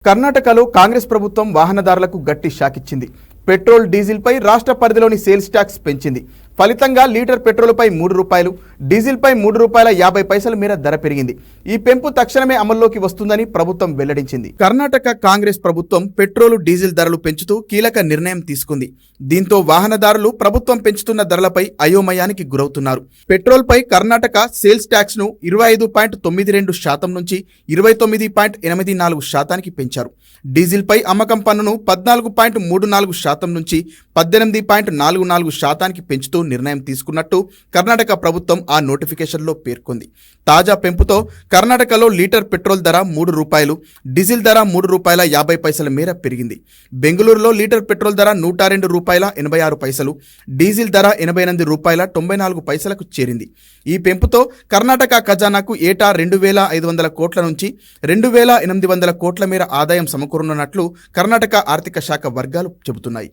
కర్ణాటకలో కాంగ్రెస్ ప్రభుత్వం వాహనదారులకు గట్టి షాక్ ఇచ్చింది. పెట్రోల్ డీజిల్ పై రాష్ట్ర పరిధిలోని సేల్స్ ట్యాక్స్ పెంచింది. ఫలితంగా లీటర్ పెట్రోల్పై ₹3, డీజిల్పై ₹3.50 మేర ధర పెరిగింది. ఈ పెంపు తక్షణమే అమల్లోకి వస్తుందని ప్రభుత్వం వెల్లడించింది. కర్ణాటక కాంగ్రెస్ ప్రభుత్వం పెట్రోల్ డీజిల్ ధరలు పెంచుతూ కీలక నిర్ణయం తీసుకుంది. దీంతో వాహనదారులు ప్రభుత్వం పెంచుతున్న ధరలపై అయోమయానికి గురవుతున్నారు. పెట్రోల్పై కర్ణాటక సేల్స్ ట్యాక్స్ ను 25.92% నుంచి 29.84% పెంచారు. డీజిల్పై అమ్మకం పన్నును 14.34% నుంచి 18.44% పెంచుతూ నిర్ణయం తీసుకున్నట్టు కర్ణాటక ప్రభుత్వం ఆ నోటిఫికేషన్లో పేర్కొంది. తాజా పెంపుతో కర్ణాటకలో లీటర్ పెట్రోల్ ధర ₹3, డీజిల్ ధర ₹3.50 మేర పెరిగింది. బెంగళూరులో లీటర్ పెట్రోల్ ధర ₹102.86, డీజిల్ ధర ₹88.94కు చేరింది. ఈ పెంపుతో కర్ణాటక ఖజానాకు ఏటా 2,500 కోట్ల నుంచి 2,800 కోట్ల మేర ఆదాయం సమకూరనున్నట్లు కర్ణాటక ఆర్థిక శాఖ వర్గాలు చెబుతున్నాయి.